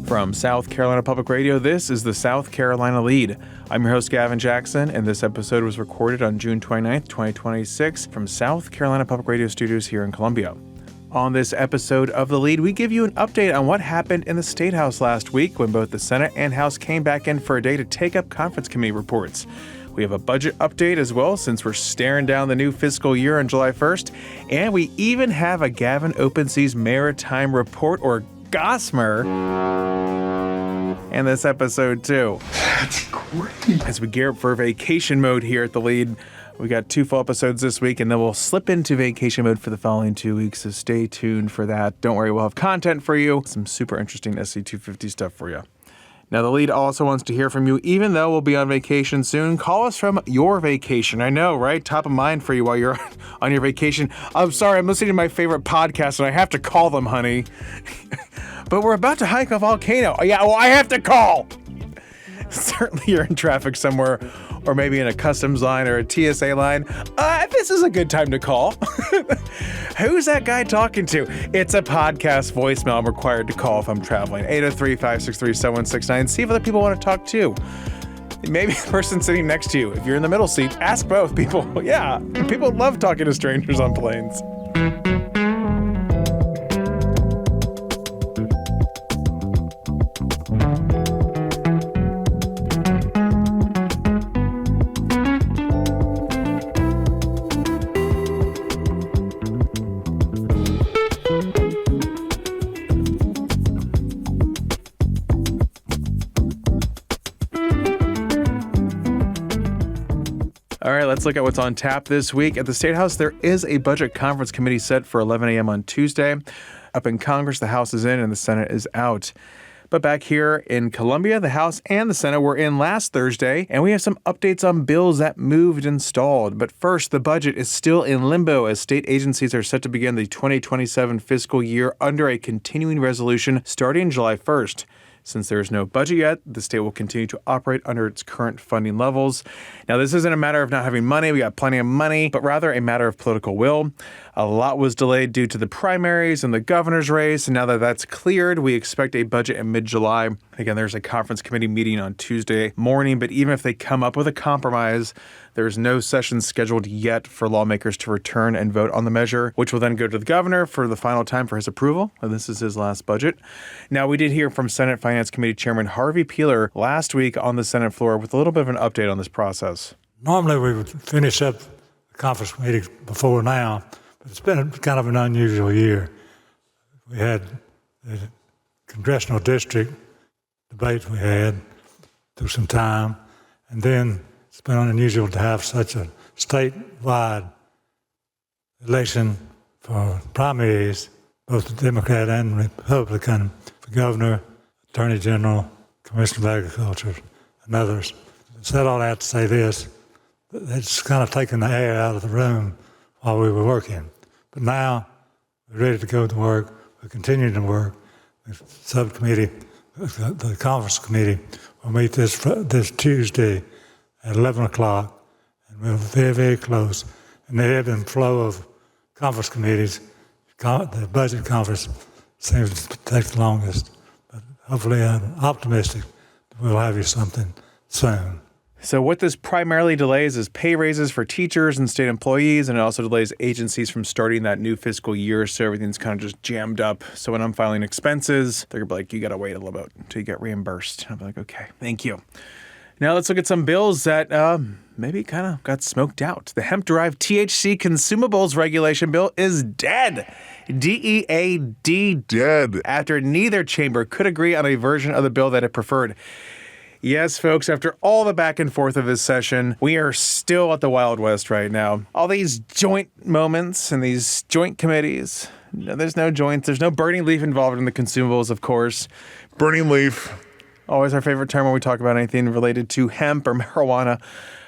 From South Carolina Public Radio, this is the South Carolina Lede. I'm your host, Gavin Jackson, and this episode was recorded on June 29th, 2026 from South Carolina Public Radio studios here in Columbia. On this episode of The Lede, we give you an update on what happened in the statehouse last week when both the Senate and House came back in for a day to take up conference committee reports. We have a budget update as well, since we're staring down the new fiscal year on July 1st, and we even have a Gavin Open Seas Maritime Report, or Gosmer, in this episode too. That's great. As we gear up for vacation mode here at The Lede, we got 2 full episodes this week, and then we'll slip into vacation mode for the following 2 weeks, so stay tuned for that. Don't worry, we'll have content for you, some super interesting SC250 stuff for you. Now, The Lede also wants to hear from you, even though we'll be on vacation soon. Call us from your vacation. I know, right? Top of mind for you while you're on your vacation. I'm sorry, I'm listening to my favorite podcast, and I have to call them, honey. But we're about to hike a volcano. Yeah, well, I have to call. Certainly you're in traffic somewhere, or maybe in a customs line or a TSA line. This is a good time to call. Who's that guy talking to? It's a podcast voicemail I'm required to call if I'm traveling. 803-563-7169. See if other people want to talk too. Maybe the person sitting next to you. If you're in the middle seat, ask both people. Yeah, people love talking to strangers on planes. All right, let's look at what's on tap this week. At the State House, there is a budget conference committee set for 11 a.m. on Tuesday. Up in Congress, the House is in and the Senate is out. But back here in Columbia, the House and the Senate were in last Thursday, and we have some updates on bills that moved and stalled. But first, the budget is still in limbo as state agencies are set to begin the 2027 fiscal year under a continuing resolution starting July 1st. Since there is no budget yet, the state will continue to operate under its current funding levels. Now, this isn't a matter of not having money. We got plenty of money, but rather a matter of political will. A lot was delayed due to the primaries and the governor's race, and now that that's cleared, we expect a budget in mid-July. Again, there's a conference committee meeting on Tuesday morning, but even if they come up with a compromise, there's no session scheduled yet for lawmakers to return and vote on the measure, which will then go to the governor for the final time for his approval. And this is his last budget. Now, we did hear from Senate Finance Committee Chairman Harvey Peeler last week on the Senate floor with a little bit of an update on this process. Normally, we would finish up the conference committee before now, but it's been kind of an unusual year. We had the congressional district debate we had, took some time, and then it's been unusual to have such a statewide election for primaries, both Democrat and Republican, for governor, attorney general, commissioner of agriculture, and others. I said all that to say this: it's kind of taken the air out of the room while we were working. But now we're ready to go to work. We're continuing to work. The subcommittee, the conference committee, will meet this Tuesday at 11 o'clock, and we're very, very close. And the ebb and flow of conference committees, the budget conference seems to take the longest. But hopefully I'm optimistic that we'll have you something soon. So what this primarily delays is pay raises for teachers and state employees, and it also delays agencies from starting that new fiscal year, so everything's kind of just jammed up. So when I'm filing expenses, they're going to be like, you got to wait a little bit until you get reimbursed. I'll be like, okay, thank you. Now let's look at some bills that maybe kind of got smoked out. The hemp-derived THC consumables regulation bill is dead. D-E-A-D, dead. After neither chamber could agree on a version of the bill that it preferred. Yes, folks, after all the back and forth of this session, we are still at the Wild West right now. All these joint moments and these joint committees. No, there's no joints. There's no burning leaf involved in the consumables, of course. Burning leaf. Always our favorite term when we talk about anything related to hemp or marijuana.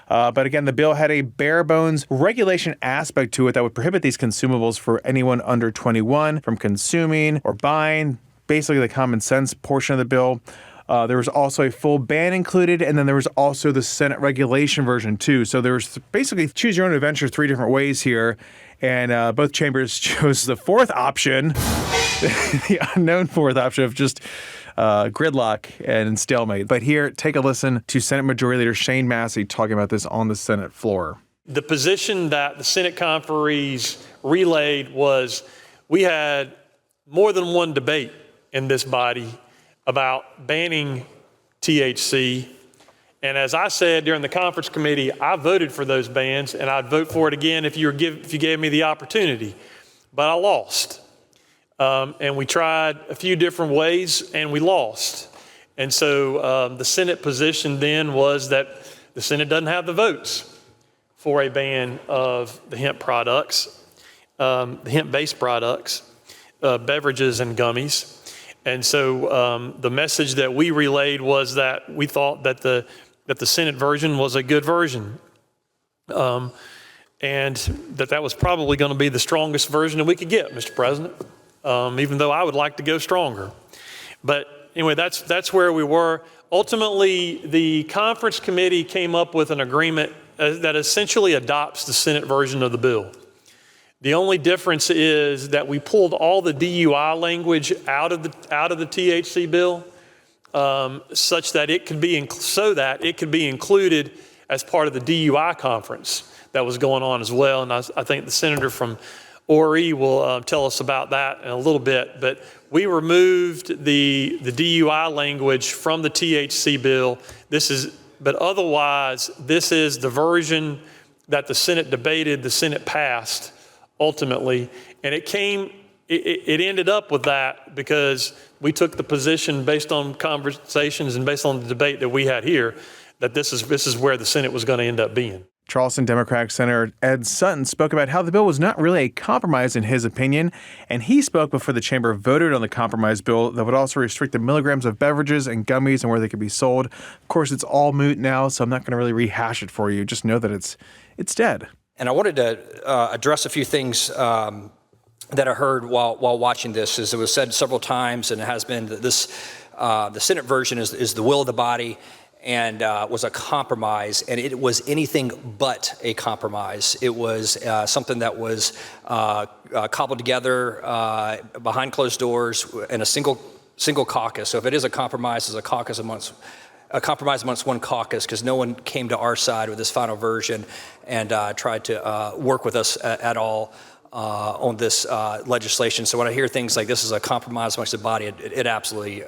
But again, the bill had a bare bones regulation aspect to it that would prohibit these consumables for anyone under 21 from consuming or buying, basically the common sense portion of the bill. There was also a full ban included, and then there was also the Senate regulation version too. So there was basically choose your own adventure 3 different ways here, and both chambers chose the fourth option, the unknown fourth option of just gridlock and stalemate. But here, take a listen to Senate Majority Leader Shane Massey talking about this on the Senate floor. The position that the Senate conferees relayed was we had more than one debate in this body about banning THC. And as I said during the conference committee, I voted for those bans, and I'd vote for it again if you gave me the opportunity. But I lost. And we tried a few different ways, and we lost. And so the Senate position then was that the Senate doesn't have the votes for a ban of the hemp products, the hemp-based products, beverages and gummies. And so the message that we relayed was that we thought that the Senate version was a good version, and that was probably going to be the strongest version that we could get, Mr. President, even though I would like to go stronger. But anyway, that's where we were. Ultimately, the conference committee came up with an agreement that essentially adopts the Senate version of the bill. The only difference is that we pulled all the DUI language out of the THC bill, such that it could be included as part of the DUI conference that was going on as well. And I think the senator from Ori will tell us about that in a little bit. But we removed the DUI language from the THC bill. But otherwise, this is the version that the Senate debated, the Senate passed ultimately. And it ended up with that because we took the position based on conversations and based on the debate that we had here, that this is where the Senate was going to end up being. Charleston Democratic Senator Ed Sutton spoke about how the bill was not really a compromise in his opinion, and he spoke before the chamber voted on the compromise bill that would also restrict the milligrams of beverages and gummies and where they could be sold. Of course, it's all moot now, so I'm not going to really rehash it for you. Just know that it's dead. And I wanted to address a few things that I heard while watching this. As it was said several times, and it has been, that the Senate version is the will of the body, and was a compromise, and it was anything but a compromise. It was something that was cobbled together behind closed doors in a single caucus. So if it is a compromise, it's a compromise amongst one caucus, because no one came to our side with this final version and tried to work with us at all on this legislation. So when I hear things like this is a compromise amongst the body, it absolutely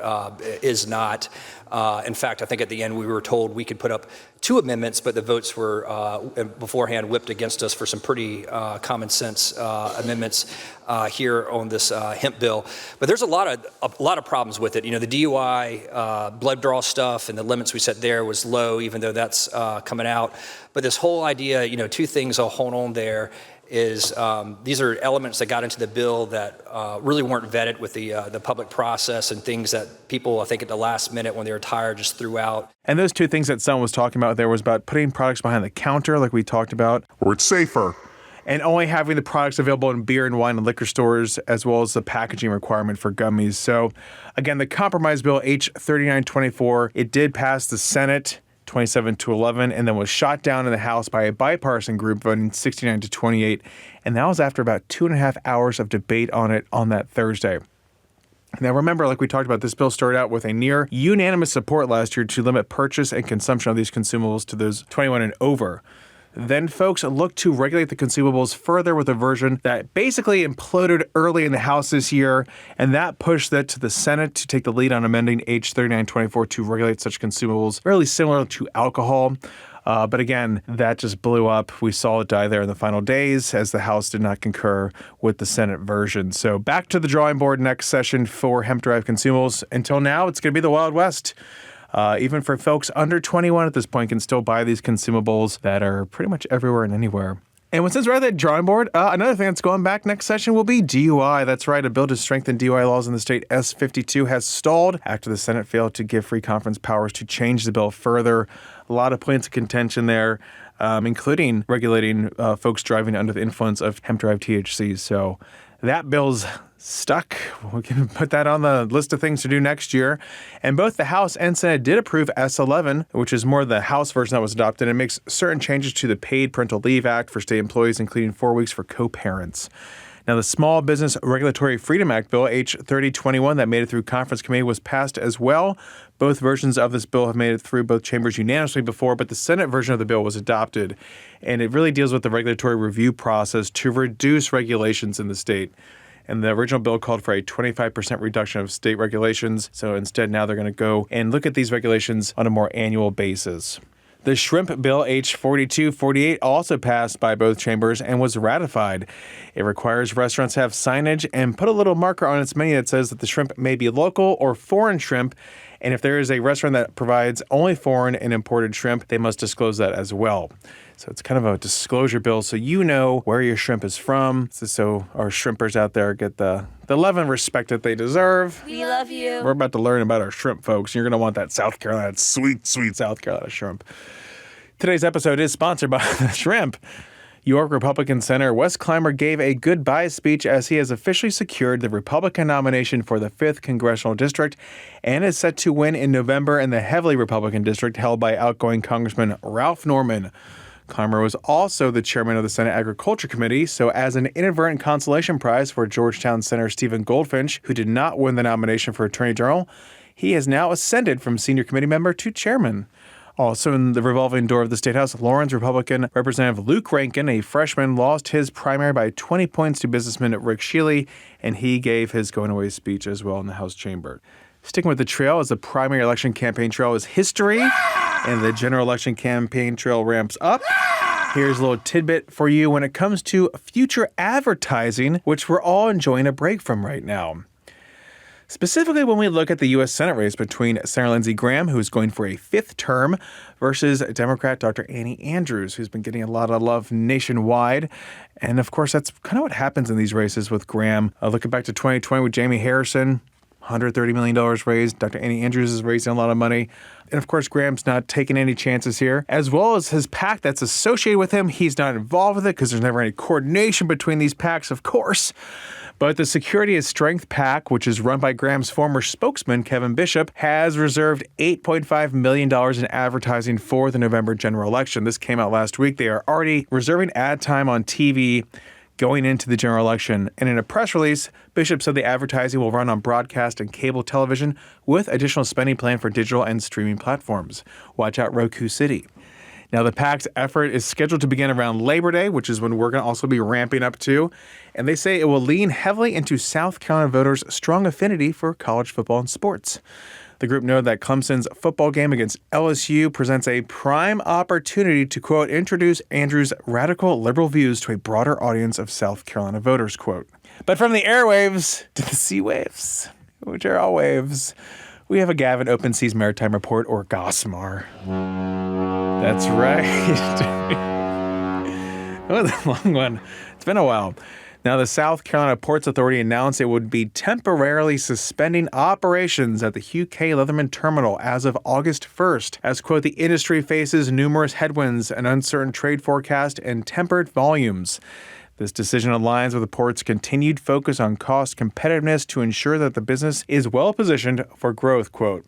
is not. In fact, I think at the end we were told we could put up 2 amendments, but the votes were beforehand whipped against us for some pretty common sense amendments here on this hemp bill. But there's a lot of problems with it. You know, the DUI blood draw stuff and the limits we set there was low, even though that's coming out. But this whole idea, you know, 2 things I'll hold on there is these are elements that got into the bill that really weren't vetted with the public process, and things that people, I think, at the last minute when they were tired just threw out. And those 2 things that someone was talking about there was about putting products behind the counter, like we talked about, or it's safer, and only having the products available in beer and wine and liquor stores, as well as the packaging requirement for gummies. So again, the compromise bill H3924, it did pass the Senate 27-11, and then was shot down in the House by a bipartisan group voting 69-28. And that was after about 2.5 hours of debate on it on that Thursday. Now, remember, like we talked about, this bill started out with a near unanimous support last year to limit purchase and consumption of these consumables to those 21 and over. Then folks looked to regulate the consumables further with a version that basically imploded early in the House this year, and that pushed that to the Senate to take the lead on amending H3924 to regulate such consumables, fairly similar to alcohol. But again, that just blew up. We saw it die there in the final days as the House did not concur with the Senate version. So back to the drawing board next session for hemp-derived consumables. Until now, it's going to be the Wild West. Even for folks under 21 at this point can still buy these consumables that are pretty much everywhere and anywhere. And since we're at the drawing board, another thing that's going back next session will be DUI. That's right, a bill to strengthen DUI laws in the state, S52, has stalled after the Senate failed to give free conference powers to change the bill further. A lot of points of contention there, including regulating folks driving under the influence of hemp-derived THC. So that bill's stuck. We can put that on the list of things to do next year. And both the House and Senate did approve S11, which is more the House version that was adopted. It makes certain changes to the Paid Parental Leave Act for state employees, including 4 weeks for co-parents. Now, the Small Business Regulatory Freedom Act Bill, H. 3021, that made it through conference committee was passed as well. Both versions of this bill have made it through both chambers unanimously before, but the Senate version of the bill was adopted. And it really deals with the regulatory review process to reduce regulations in the state. And the original bill called for a 25% reduction of state regulations. So instead, now they're going to go and look at these regulations on a more annual basis. The shrimp bill, H. 4248, also passed by both chambers and was ratified. It requires restaurants to have signage and put a little marker on its menu that says that the shrimp may be local or foreign shrimp. And if there is a restaurant that provides only foreign and imported shrimp, they must disclose that as well. So it's kind of a disclosure bill so you know where your shrimp is from, so our shrimpers out there get the love and respect that they deserve. We love you. We're about to learn about our shrimp, folks. You're going to want that South Carolina, that sweet, sweet South Carolina shrimp. Today's episode is sponsored by the shrimp. York Republican Senator Wes Clymer gave a goodbye speech as he has officially secured the Republican nomination for the 5th Congressional District and is set to win in November in the heavily Republican district held by outgoing Congressman Ralph Norman. Clymer was also the chairman of the Senate Agriculture Committee, so as an inadvertent consolation prize for Georgetown Senator Stephen Goldfinch, who did not win the nomination for Attorney General, he has now ascended from senior committee member to chairman. Also in the revolving door of the Statehouse, Lawrence Republican Representative Luke Rankin, a freshman, lost his primary by 20 points to businessman Rick Shealy, and he gave his going-away speech as well in the House chamber. Sticking with the trail, as the primary election campaign trail is history, and the general election campaign trail ramps up. Here's a little tidbit for you when it comes to future advertising, which we're all enjoying a break from right now. Specifically, when we look at the U.S. Senate race between Senator Lindsey Graham, who is going for a 5th term, versus Democrat Dr. Annie Andrews, who's been getting a lot of love nationwide. And of course, that's kind of what happens in these races with Graham. Looking back to 2020 with Jamie Harrison, $130 million raised. Dr. Annie Andrews is raising a lot of money. And of course, Graham's not taking any chances here. As well as his PAC that's associated with him, he's not involved with it because there's never any coordination between these PACs, of course. But the Security is Strength PAC, which is run by Graham's former spokesman, Kevin Bishop, has reserved $8.5 million in advertising for the November general election. This came out last week. They are already reserving ad time on TV going into the general election. And in a press release, Bishop said the advertising will run on broadcast and cable television with additional spending planned for digital and streaming platforms. Watch out, Roku City. Now, the PAC's effort is scheduled to begin around Labor Day, which is when we're going to also be ramping up to. And they say it will lean heavily into South Carolina voters' strong affinity for college football and sports. The group noted that Clemson's football game against LSU presents a prime opportunity to, quote, introduce Andrews' radical liberal views to a broader audience of South Carolina voters, quote. But from the airwaves to the sea waves, which are all waves, we have a Gavin Open Seas Maritime Report, or GOSMAR. That's right. That was a long one. It's been a while. Now, the South Carolina Ports Authority announced it would be temporarily suspending operations at the Hugh K. Leatherman Terminal as of August 1st, as, quote, the industry faces numerous headwinds, an uncertain trade forecast, and tempered volumes. This decision aligns with the port's continued focus on cost competitiveness to ensure that the business is well positioned for growth, quote.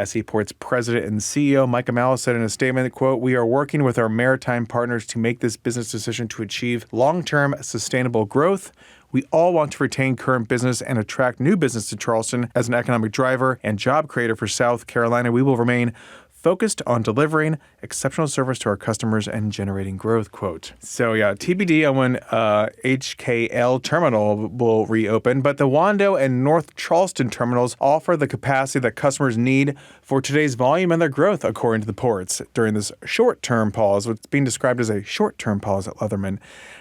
SC Ports President and CEO Mike Amala said in a statement, quote, we are working with our maritime partners to make this business decision to achieve long-term sustainable growth. We all want to retain current business and attract new business to Charleston as an economic driver and job creator for South Carolina. We will remain focused on delivering exceptional service to our customers and generating growth, quote. So yeah, TBD on when HKL terminal will reopen, but the Wando and North Charleston terminals offer the capacity that customers need for today's volume and their growth, according to the ports, during this short-term pause, what's being described as a short-term pause at Leatherman.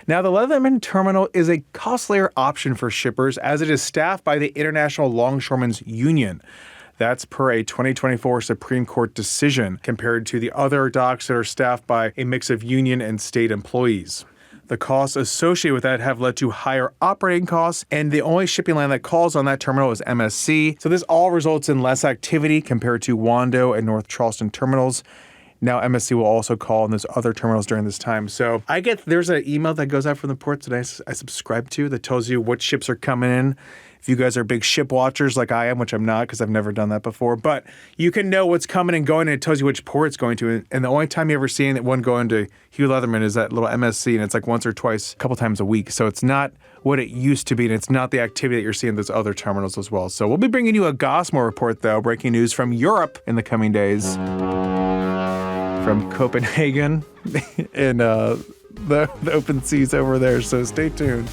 Now, the Leatherman terminal is a costlier option for shippers as it is staffed by the International Longshoremen's Union. That's per a 2024 Supreme Court decision compared to the other docks that are staffed by a mix of union and state employees. The costs associated with that have led to higher operating costs, and the only shipping line that calls on that terminal is MSC. So this all results in less activity compared to Wando and North Charleston terminals. now MSC will also call on those other terminals during this time. So there's an email that goes out from the ports that I subscribe to that tells you what ships are coming in. If you guys are big ship watchers like I am, which I'm not because I've never done that before, but you can know what's coming and going, and it tells you which port it's going to. And the only time you ever see one going to Hugh Leatherman is that little MSC, and it's like once or twice, a couple times a week. So it's not what it used to be, and it's not the activity that you're seeing in those other terminals as well. So we'll be bringing you a Gosmore report, though, breaking news from Europe in the coming days. From Copenhagen and the open seas over there. So stay tuned.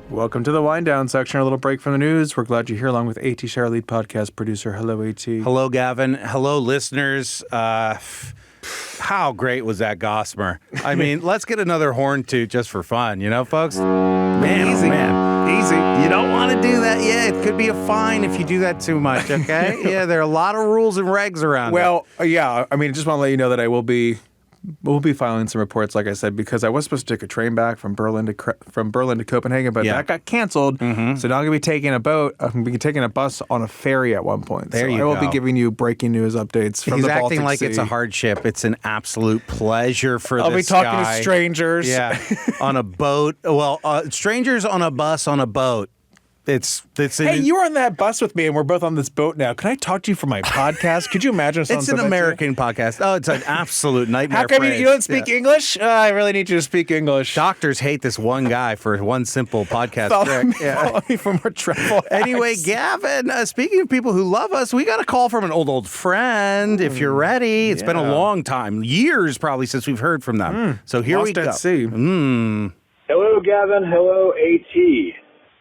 Welcome to the wind down section, a little break from the news. We're glad you're here along with A.T. Shire, lead podcast producer. Hello, A.T. Hello, Gavin. Hello, listeners. How great was that Gossamer? I mean, let's get another horn toot just for fun, folks? Man, easy. Easy. You don't want to do that. Yeah, it could be a fine if you do that too much, okay? Yeah, there are a lot of rules and regs around Well, yeah, I mean, I just want to let you know that we'll be filing some reports, like I said, because I was supposed to take a train back from Berlin to Copenhagen, but that got canceled. Mm-hmm. So now I'm going to be taking a boat. I'm going to be taking a bus on a ferry at one point. I will be giving you breaking news updates from the Baltic Sea. He's acting like it's a hardship. It's an absolute pleasure for I'll be talking to strangers. Yeah, on a boat. Well, strangers on a bus on a boat. Hey, you were on that bus with me, and we're both on this boat now. Can I talk to you for my podcast? Could you imagine? It's an American podcast. Oh, it's an absolute nightmare. How come you don't speak English? I really need you to speak English. Doctors hate this one guy for one simple podcast trick. Follow me for more travel hacks. Anyway, Gavin, speaking of people who love us, we got a call from an old friend. If you're ready, it's been a long time, years probably since we've heard from them. So here we go. Lost at sea. Hello, Gavin. Hello, AT.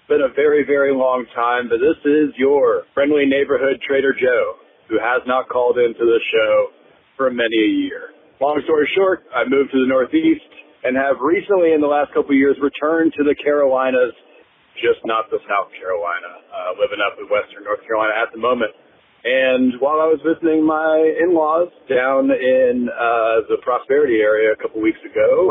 Been a very, very long time, but this is your friendly neighborhood Trader Joe, who has not called into the show for many a year. Long story short, I moved to the Northeast and have recently, in the last couple of years, returned to the Carolinas, just not the South Carolina, living up in Western North Carolina at the moment. And while I was visiting my in-laws down in the Prosperity area a couple weeks ago,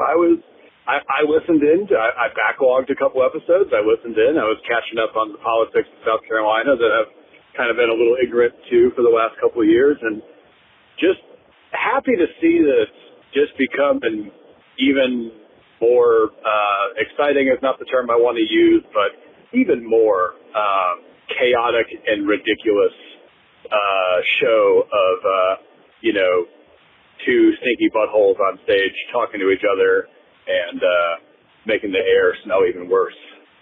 I listened in. I backlogged a couple episodes. I listened in. I was catching up on the politics of South Carolina that I've kind of been a little ignorant to for the last couple of years, and just happy to see that it's just becoming even more exciting is not the term I want to use, but even more chaotic and ridiculous show of two stinky buttholes on stage talking to each other and making the air smell even worse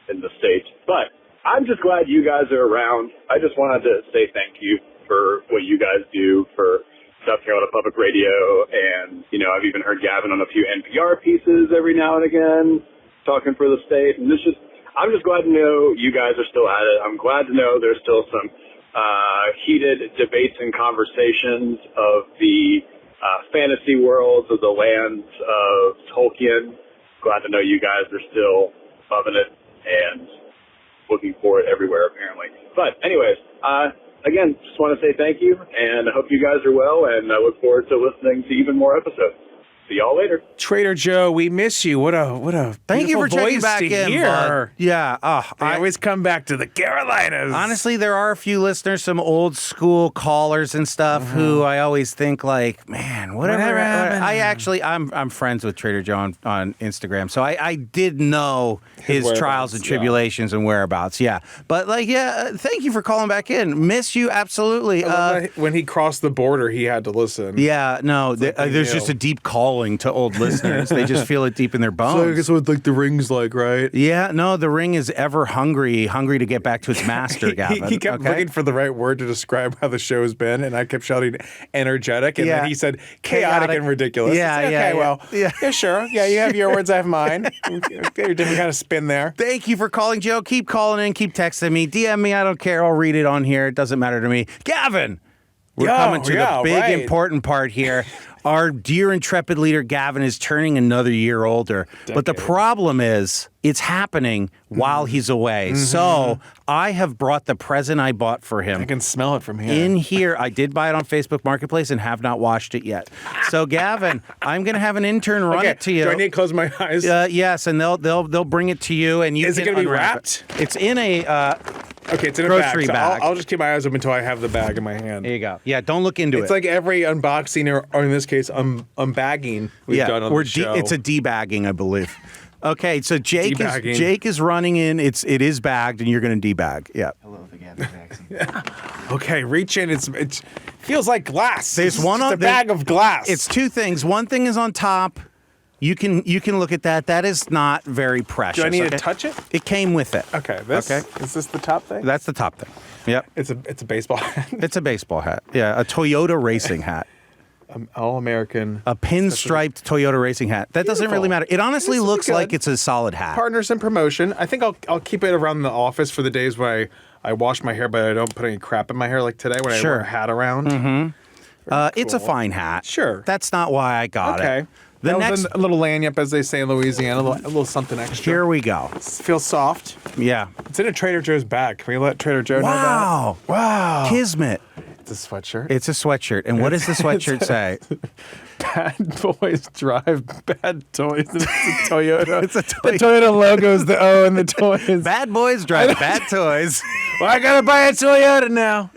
in the state. But I'm just glad you guys are around. I just wanted to say thank you for what you guys do for South Carolina Public Radio. And, I've even heard Gavin on a few NPR pieces every now and again talking for the state. And I'm just glad to know you guys are still at it. I'm glad to know there's still some heated debates and conversations of the fantasy worlds of the lands of Tolkien. Glad to know you guys are still loving it and looking for it everywhere, apparently. But anyways, again, just want to say thank you, and I hope you guys are well, and I look forward to listening to even more episodes. See y'all later. Trader Joe, we miss you. What a thank you for checking voice back to in, hear. bud. Yeah. I always come back to the Carolinas. Honestly, there are a few listeners, some old school callers and stuff who I always think like, man, whatever happened? I'm friends with Trader Joe on Instagram, so I did know his trials and tribulations and whereabouts. Yeah. But thank you for calling back in. Miss you absolutely. When he crossed the border, he had to listen. Yeah, no, there's just a deep calling to old listeners. They just feel it deep in their bones. So I guess what the ring's like, right? Yeah, no, the ring is ever hungry to get back to its master, Gavin. He kept looking for the right word to describe how the show's been, and I kept shouting energetic, and then he said chaotic and ridiculous. Yeah, sure. Yeah, you have your words, I have mine. Your different kind of spin there. Thank you for calling, Joe. Keep calling in, keep texting me, DM me, I don't care. I'll read it on here. It doesn't matter to me. Gavin, We're coming to the big important part here. Our dear intrepid leader, Gavin, is turning another year older. But the problem is, it's happening while he's away. So I have brought the present I bought for him. I can smell it from here. In here, I did buy it on Facebook Marketplace and have not watched it yet. So, Gavin, I'm going to have an intern run it to you. Do I need to close my eyes? Yes, and they'll bring it to you, and you. Is it going to be unwrap wrapped? it. It's in a Okay, it's in grocery a bag. bag. I'll just keep my eyes open until I have the bag in my hand. There you go. Yeah, don't look into it. It's like every unboxing, or in this case, unbagging we've done on the show. It's a debagging, I believe. Okay, so Jake Debagging. is running in. It is bagged, and you're going to debag. Yeah. Hello, the Gavin Jackson. Okay, reach in. It feels like glass. There's It's one just on a bag of glass. It's two things. One thing is on top. You can look at that. That is not very precious. Do I need to touch it? It came with it. Okay. Is this the top thing? That's the top thing. Yep. It's a baseball hat. It's a baseball hat. Yeah, a Toyota racing hat. All American. A pinstriped Toyota racing hat. That doesn't really matter. It honestly This will be looks like good. it's a solid hat. Partners in promotion. I think I'll keep it around the office for the days where I wash my hair, but I don't put any crap in my hair like today when I wear a hat around. Mm-hmm. It's a fine hat. Sure. That's not why I got it. Okay. The That was next. a little lanyard, as they say in Louisiana, a little something extra. Here we go. Feels soft. Yeah. It's in a Trader Joe's bag. Can we let Trader Joe know Wow. that? Wow. Kismet. It's a sweatshirt. It's a sweatshirt. And what does the sweatshirt say? Bad boys drive bad toys. It's a Toyota. It's a The Toyota logo is the O and the toys. Bad boys drive bad toys. Well, I gotta buy a Toyota now.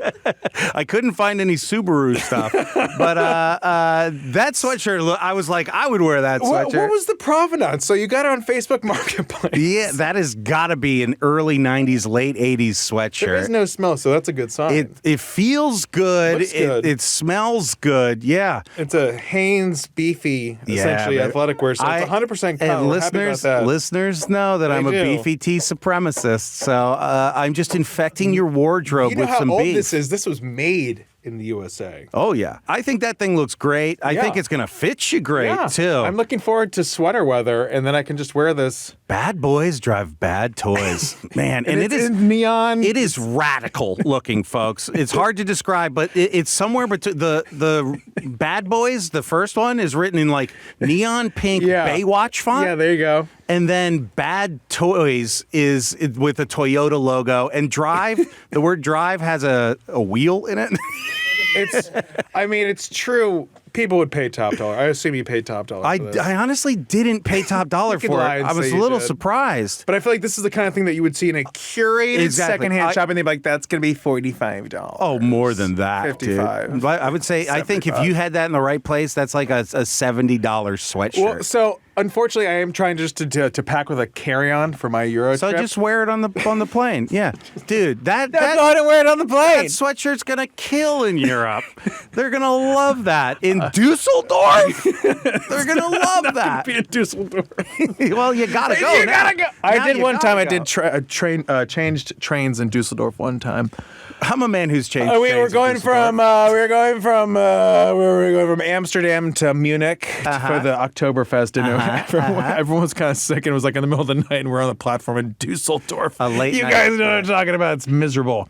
I couldn't find any Subaru stuff. But that sweatshirt, I was like, I would wear that sweatshirt. What was the provenance? So you got it on Facebook Marketplace. Yeah, that has got to be an early 90s, late 80s sweatshirt. There is no smell, so that's a good sign. It feels good. Looks good. It smells good. Yeah. It's a Hanes beefy, essentially but athletic wear, so it's 100% cotton. And We're happy about that. listeners know that I'm a do. beefy tea supremacist, so I'm just infecting your wardrobe You know with how some old beef. this is? This was made in the USA. Oh yeah, I think that thing looks great. I think it's gonna fit you great too. I'm looking forward to sweater weather, and then I can just wear this. Bad boys drive bad toys, man, and it it's is in neon. It is radical looking, folks. It's hard to describe, but it's somewhere between the Bad Boys. The first one is written in like neon pink Baywatch font. Yeah, there you go. And then Bad Toys is with a Toyota logo. And Drive, the word Drive has a wheel in it. It's true. People would pay top dollar. I assume you paid top dollar for this. I honestly didn't pay top dollar could for it. lie and I was say a you little did. surprised. But I feel like this is the kind of thing that you would see in a curated Exactly. secondhand shop, and they'd be like, "That's going to be $45." Oh, more than that, 55. dude. I would say, I think if you had that in the right place, that's like a $70 sweatshirt. Well, so unfortunately, I am trying just to pack with a carry-on for my Euro So trip. just wear it on the plane. Yeah, dude, that I don't wear it on the plane. that sweatshirt's gonna kill in Europe. They're gonna love that in Dusseldorf. They're gonna love that. Be in Dusseldorf. Well, you gotta go. You now. gotta go. I Now did you one gotta time. I go. did changed trains in Dusseldorf one time. I'm a man who's changed. We were trains in going Dusseldorf. from Amsterdam to Munich for the Oktoberfest dinner. Everyone was kind of sick, and it was like in the middle of the night, and we're on the platform in Dusseldorf. A late You night guys know what I'm talking about. It's miserable.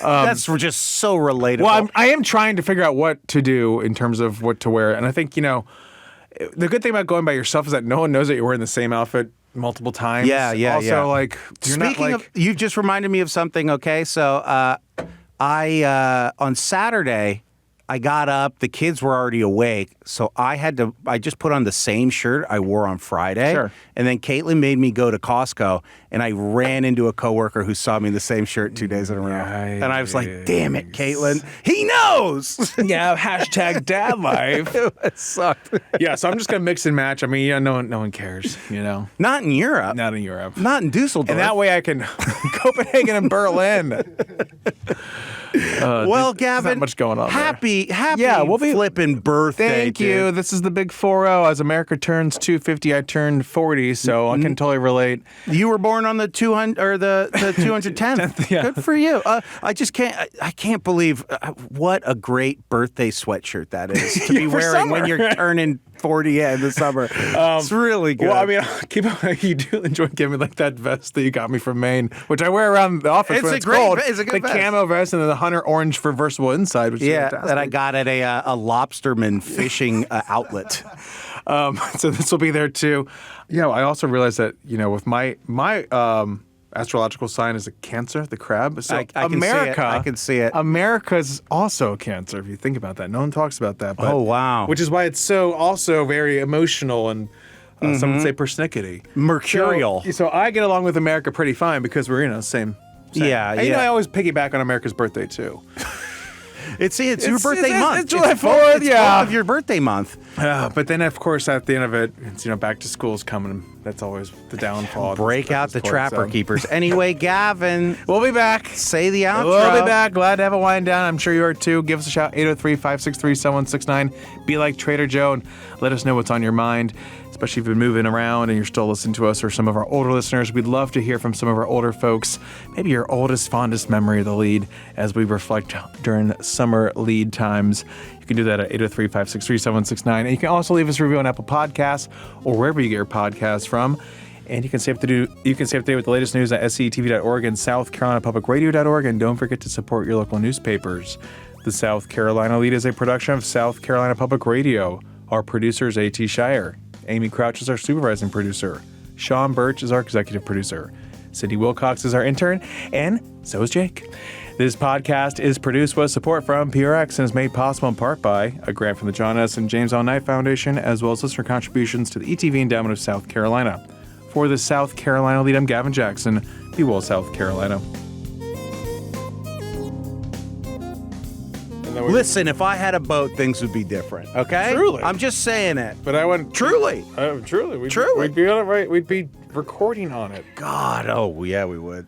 That's just so relatable. Well, I am trying to figure out what to do in terms of what to wear, and I think the good thing about going by yourself is that no one knows that you're wearing the same outfit multiple times. Yeah. Also, like, you're not Speaking like, of, you've just reminded me of something. Okay, so I on Saturday I got up. The kids were already awake, so I just put on the same shirt I wore on Friday. Sure. And then Caitlin made me go to Costco, and I ran into a coworker who saw me in the same shirt 2 days in a row. And I was like, "Damn it, Caitlin! He knows." yeah, hashtag dad life. It sucked. Yeah, so I'm just gonna mix and match. I mean, no one cares, Not in Europe. Not in Europe. Not in Dusseldorf. And that way I can Copenhagen and Berlin. Well, there's Gavin, not much going on there. Happy Yeah, we'll be- flipping birthday. Thank you. dude. This is the big 4-0. As America turns 250, I turned 40, so I can totally relate. You were born on the 200 or the 210th. yeah. Good for you. I just can't. I can't believe what a great birthday sweatshirt that is to be for wearing when summer. you're turning 40 in the summer. It's really good. Well, I mean, you do enjoy giving me like that vest that you got me from Maine, which I wear around the office It's when a it's great cold. it's a good the vest. camo vest and then the Hunter Orange reversible inside, which is fantastic. that I got at a lobsterman fishing outlet. So this will be there too. I also realized that, with my astrological sign is a Cancer, the crab. So I can see it. I can see it. America's also a Cancer, if you think about that. No one talks about that. But, Oh, wow. Which is why it's so also very emotional and some would say persnickety. Mercurial. So I get along with America pretty fine because we're, same. Yeah, And, yeah. I always piggyback on America's birthday too. It's your birthday month. It's July 4th, It's both of your birthday month. But then, of course, at the end of it, it's, back to school's coming. That's always the downfall. Break out the trapper keepers. Anyway, Gavin, We'll be back. say the outro. We'll be back. Glad to have a wind down. I'm sure you are too. Give us a shout, 803-563-7169. Be like Trader Joe and let us know what's on your mind, especially if you've been moving around and you're still listening to us or some of our older listeners. We'd love to hear from some of our older folks, maybe your oldest, fondest memory of the lead as we reflect during summer lead times. You can do that at 803-563-7169. And you can also leave us a review on Apple Podcasts or wherever you get your podcasts from. And you can stay up to date with the latest news at scetv.org and southcarolinapublicradio.org. And don't forget to support your local newspapers. The South Carolina Lede is a production of South Carolina Public Radio. Our producer is A.T. Shire. Amy Crouch is our supervising producer. Sean Birch is our executive producer. Cindy Wilcox is our intern. And so is Jake. This podcast is produced with support from PRX and is made possible in part by a grant from the John S. and James L. Knight Foundation, as well as listener contributions to the ETV Endowment of South Carolina. For the South Carolina Lead, I'm Gavin Jackson. Be well, South Carolina. Listen, if I had a boat, things would be different. Okay? Truly. I'm just saying it. But I went Truly. Truly. Truly. We'd be on it right. We'd be recording on it. God, oh, yeah, we would.